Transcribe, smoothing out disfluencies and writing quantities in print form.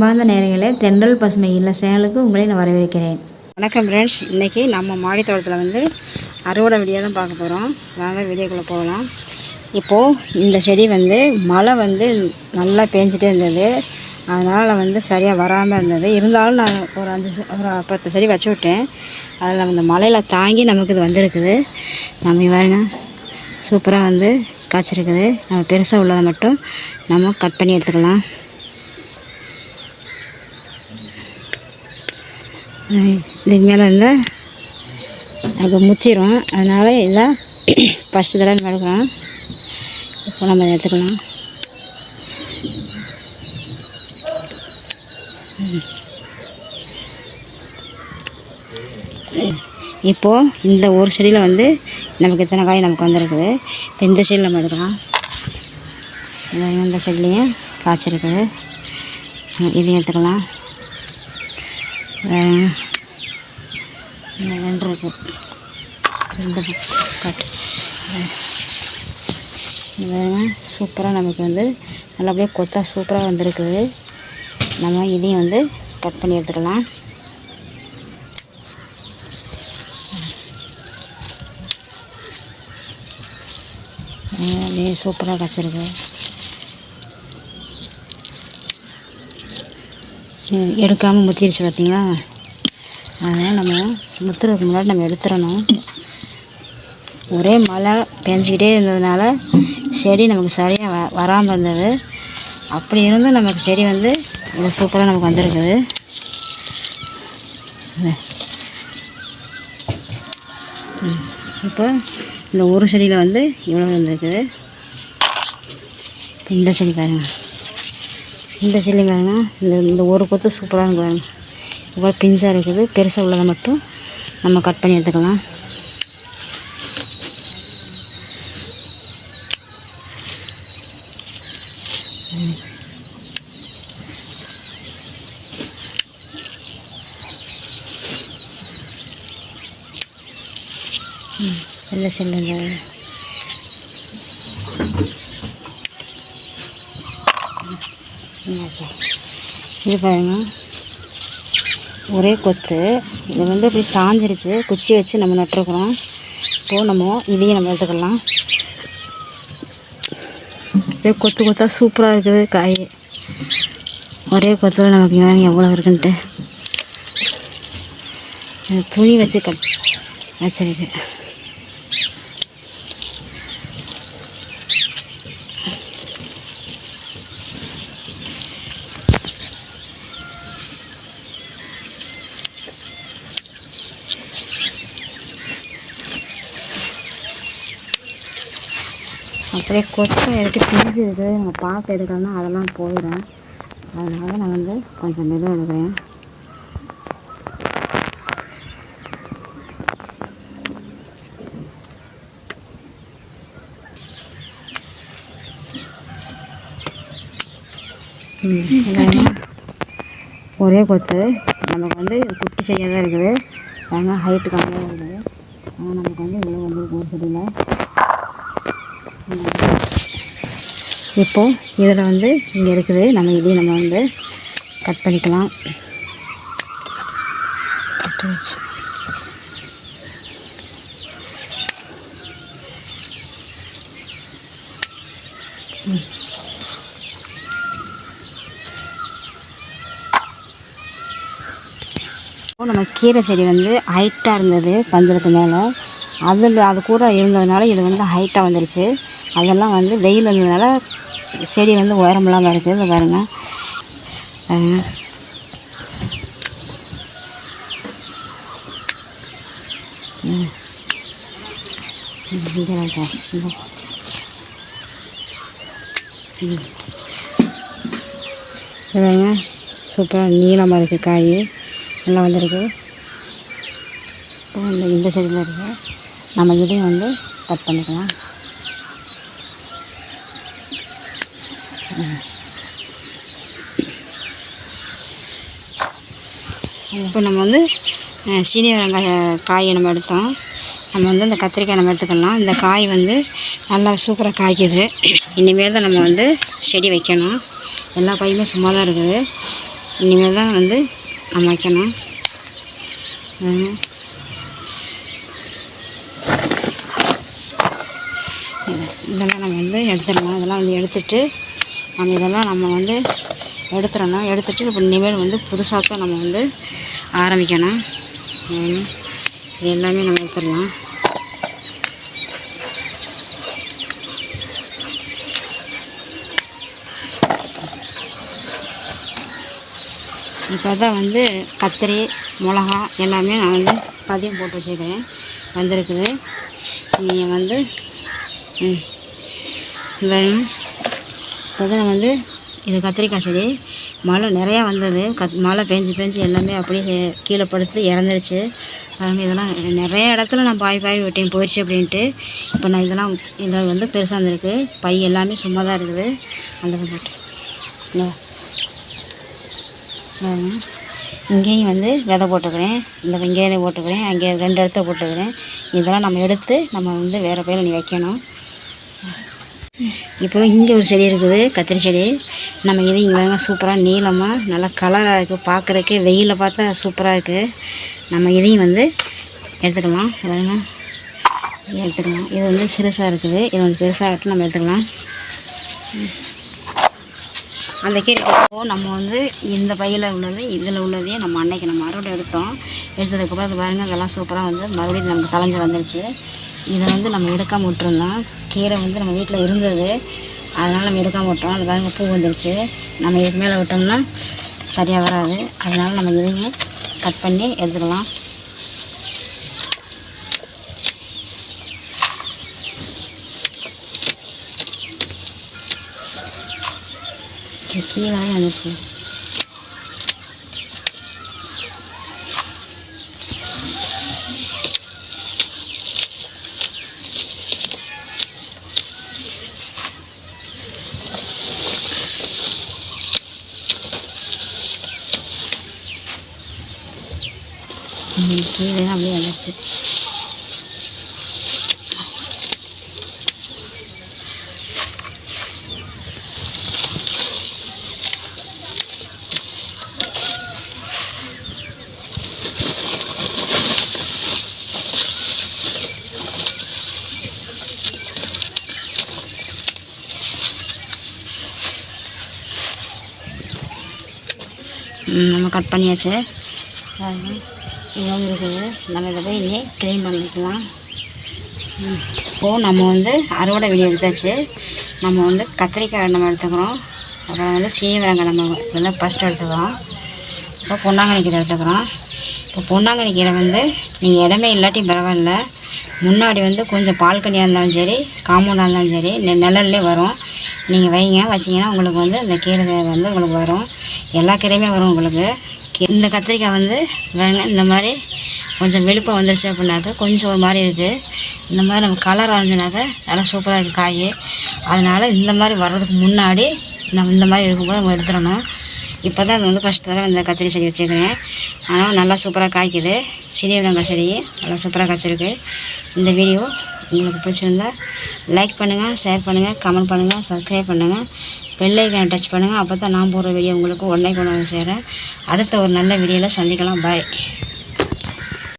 அன்பார்ந்த நேயர்களே, தென்றல் பசுமை இல்ல சேனலுக்கு உங்களை நான் வரவேற்கிறேன். வணக்கம் ஃப்ரெண்ட்ஸ். இன்றைக்கி நம்ம மாடி தோட்டத்தில் வந்து அறுவடை வீடியோ தான் பார்க்க போகிறோம். வாங்க வீடியோக்குள்ளே போகலாம். இப்போது இந்த செடி வந்து மழை வந்து நல்லா பேஞ்சிட்டே இருந்தது, அதனால் வந்து சரியாக வராமல் இருந்தது. இருந்தாலும் நான் ஒரு 10 செடி வச்சு விட்டேன். அதில் அந்த மழையில் தாங்கி நமக்கு இது வந்திருக்குது. நம்ம பாருங்க, சூப்பராக வந்து காய்ச்சிருக்குது. நம்ம பெருசாக உள்ளதை மட்டும் நம்ம கட் பண்ணி எடுத்துக்கலாம். இதுக்கு மேலே இருந்தால் அப்போ முத்திரும், அதனால் இதெல்லாம் ஃபஸ்ட்டு தடவை நடக்கலாம். இப்போ நம்ம அதை எடுத்துக்கலாம். இப்போது இந்த ஒரு செடியில் வந்து நமக்கு எத்தனை காய் நமக்கு வந்துருக்குது. இப்போ இந்த செடியில் நம்ம எடுக்கலாம். இந்த செடிலையும் காய்ச்சிருக்குது, இதையும் எடுத்துக்கலாம். ரெண்டு இருக்குது, ரெண்டு கட். சூப்பராக நமக்கு வந்து நல்லபடியாக கொத்தா சூப்பராக வந்திருக்குது. நம்ம இதையும் வந்து கட் பண்ணி எடுத்துக்கலாம். அப்படியே சூப்பராக காய்ச்சிருக்கு. எடுக்காமல் முத்திருச்சு பார்த்தீங்களா? அதனால் நம்ம முத்துறதுக்கு முன்னாடி நம்ம எடுத்துடணும். ஒரே மழை பெஞ்சிக்கிட்டே இருந்ததுனால செடி நமக்கு சரியாக வராமல் இருந்தது. அப்படி இருந்தும் நமக்கு செடி வந்து இது சூப்பராக நமக்கு வந்திருக்குது. இப்போ இந்த ஒரு செடியில் வந்து இவ்வளோ வந்திருக்குது. இந்த செடி பாருங்கள், இந்த செடி பாருங்க, இந்த ஒரு கொத்து சூப்பராக இருக்கு பாருங்க. இவ்வளோ பிஞ்சாக இருக்குது. பெருசாக உள்ளதை மட்டும் நம்ம கட் பண்ணி எடுத்துக்கலாம். வெள்ளை செல்லுங்க. இது பாருங்க, ஒரே கொத்து. இது வந்து இப்படி சாஞ்சிருச்சு, குச்சி வச்சு நம்ம நட்டுருக்குறோம். இப்போது நம்ம இதையும் நம்ம எடுத்துக்கலாம். ஒரே கொத்து கொத்தா சூப்பராக இருக்குது காய். ஒரே கொத்தில் நமக்கு எவ்வளோ இருக்குன்ட்டு துணி வச்சு கட் வச்சிருக்கு. அப்படியே கொட்டை எடுத்து பிஞ்சு இருக்குது. நம்ம பார்த்து எடுக்கணும்னா அதெல்லாம் போயிடும். அதனால நான் வந்து கொஞ்சம் மெதுவாக எடுக்கிறேன். ஒரே கொத்து நமக்கு வந்து குட்டி செடியாக தான் இருக்குது. அதனால் ஹைட்டு கம்மியாக இருக்குது. ஆனால் நமக்கு வந்து இவ்வளோ வந்து ஒரு செடியில். இப்போது இதில் வந்து இங்கே இருக்குது. நம்ம இதையும் நம்ம வந்து கட் பண்ணிக்கலாம். கட் வச்சு நம்ம கீரை செடி வந்து ஹைட்டாக இருந்தது பந்தலுக்கு மேலே. அது கூட இருந்ததுனால இது வந்து ஹைட்டாக வந்துருச்சு. அதெல்லாம் வந்து வெயில் இருந்ததுனால செடி வந்து உயரமெல்லாம் இருக்குது. இதை பாருங்கள், இதுங்க சூப்பராக நீளமாக இருக்குது. காய் நல்லா வந்திருக்கு. இந்த செடியில் இருக்குது. நம்ம இதையும் வந்து கட் பண்ணிக்கலாம். இப்போ நம்ம வந்து சீனி வெங்காய காயை நம்ம எடுத்தோம். நம்ம வந்து இந்த கத்திரிக்காய் நம்ம எடுத்துக்கலாம். இந்த காய் வந்து நல்லா சூப்பராக காய்க்குது. இனிமேல் தான் நம்ம வந்து செடி வைக்கணும். எல்லா காயுமே சும்மா தான் இருக்குது. இனிமேல் தான் வந்து நம்ம வைக்கணும். இதெல்லாம் நம்ம வந்து எடுத்துடலாம். இதெல்லாம் வந்து எடுத்துட்டு இதெல்லாம் நம்ம வந்து எடுத்துடணும். எடுத்துட்டு இப்போ இனிமேல் வந்து புதுசாக தான் நம்ம வந்து ஆரம்பிக்கணும். இது எல்லாமே நம்ம எடுத்துடலாம். இப்போ தான் வந்து கத்திரி மிளகா எல்லாமே நான் வந்து பதியம் போட்டு வச்சுருக்கிறேன், வந்திருக்குது. நீங்கள் வந்து இப்போ தான் வந்து இது கத்திரிக்காய் செடி. மழை நிறையா வந்தது, மழை பெஞ்சு எல்லாமே அப்படியே கீழே படுத்து இறந்துருச்சு. பாருங்கள், இதெல்லாம் நிறைய இடத்துல நான் பாய் விட்டேன் போயிடுச்சு அப்படின்ட்டு. இப்போ நான் இதெல்லாம் இதில் வந்து பெருசாக இருந்திருக்கு. பை எல்லாமே சும்மா தான் இருக்குது. அந்த போட்டு இங்கேயும் வந்து விதை போட்டுக்கிறேன். இங்கே விதை போட்டுக்கிறேன், அங்கே 2 இடத்த போட்டுக்கிறேன். இதெல்லாம் நம்ம எடுத்து நம்ம வந்து வேறு பயிர் நீ வைக்கணும். இப்போ இங்கே ஒரு செடி இருக்குது, கத்திரி செடி. நம்ம இது இங்கே வேணும், சூப்பராக நீளமாக நல்லா கலராக இருக்குது. பார்க்குறக்கே வெயிலில் பார்த்தா சூப்பராக இருக்குது. நம்ம இதையும் வந்து எடுத்துக்கலாம். வேணுங்க எடுத்துக்கலாம். இது வந்து சிறுசாக இருக்குது, இது வந்து பெருசாக நம்ம எடுத்துக்கலாம். அந்த கீரை நம்ம வந்து இந்த பையில் உள்ளது இதில் உள்ளதையும் நம்ம அன்னைக்கு நம்ம அறுவடை எடுத்தோம். எடுத்ததுக்கப்புறம் அது பாருங்கள், அதெல்லாம் சூப்பராக வந்து மறுபடியும் நமக்கு தலைஞ்சு வந்துருச்சு. இதை வந்து நம்ம எடுக்காமல் விட்டுருந்தோம். கீரை வந்து நம்ம வீட்டில் இருந்தது, அதனால் நம்ம எடுக்காமல் விட்டோம். அது பாருங்கள், பூ வந்துருச்சு. நம்ம இதுக்கு மேலே விட்டோம்னா சரியாக வராது. அதனால் நம்ம இதையும் கட் பண்ணி எடுத்துக்கலாம். கீழே வந்துச்சு. கீழே அப்படியே வந்துச்சு. நம்ம கட் பண்ணியாச்சு. இது வந்து இருக்குது. நம்ம இதை போய் இனி க்ளீன் பண்ணிக்கலாம். இப்போது நம்ம வந்து அறுவடை வீடியோ எடுத்தாச்சு. நம்ம வந்து கத்திரிக்காய் நம்ம எடுத்துக்கிறோம். அப்புறம் வந்து சீவரங்காய் நம்ம இதெல்லாம் ஃபஸ்ட்டு எடுத்துக்கிறோம். இப்போ பொன்னாங்கண்ணி கீரை எடுத்துக்கிறோம். இப்போ பொன்னாங்கண்ணி கீரை வந்து நீங்கள் இடமே இல்லாட்டியும் பரவாயில்ல, முன்னாடி வந்து கொஞ்சம் பால்கனியாக இருந்தாலும் சரி, காம்பவுண்டாக இருந்தாலும் சரி, நிழல்லே வரும். நீங்கள் வைங்க, வச்சிங்கன்னா உங்களுக்கு வந்து இந்த கீரை வந்து உங்களுக்கு வரும். எல்லா கீரையுமே வரும் உங்களுக்கு. இந்த கத்திரிக்காய் வந்து வேணுங்க, இந்த மாதிரி கொஞ்சம் வெளுப்பாக வந்துருச்சு அப்படின்னாக்க கொஞ்சம் ஒரு மாதிரி இருக்குது. இந்த மாதிரி நம்ம கலர் வந்துனாக்க நல்லா சூப்பராக இருக்குது காய். அதனால் இந்த மாதிரி வர்றதுக்கு முன்னாடி நம்ம இந்த மாதிரி இருக்கும்போது நம்ம எடுத்துடணும். இப்போ தான் அது வந்து ஃபஸ்ட் தடவை இந்த கத்திரி செடி வச்சுக்கிறேன். ஆனால் நல்லா சூப்பராக காய்க்குது. சீனியவரங்காய் செடி நல்லா சூப்பராக காய்ச்சிருக்கு. இந்த வீடியோ உங்களுக்கு பிடிச்சிருந்தா லைக் பண்ணுங்கள், ஷேர் பண்ணுங்கள், கமெண்ட் பண்ணுங்கள், சப்ஸ்கிரைப் பண்ணுங்கள், பெல் ஐக்கானை டச் பண்ணுங்கள். அப்போ தான் நான் போடுற வீடியோ உங்களுக்கு உடனே கொண்டு வந்து சேரேன். அடுத்த ஒரு நல்ல வீடியோவில் சந்திக்கலாம். பாய்.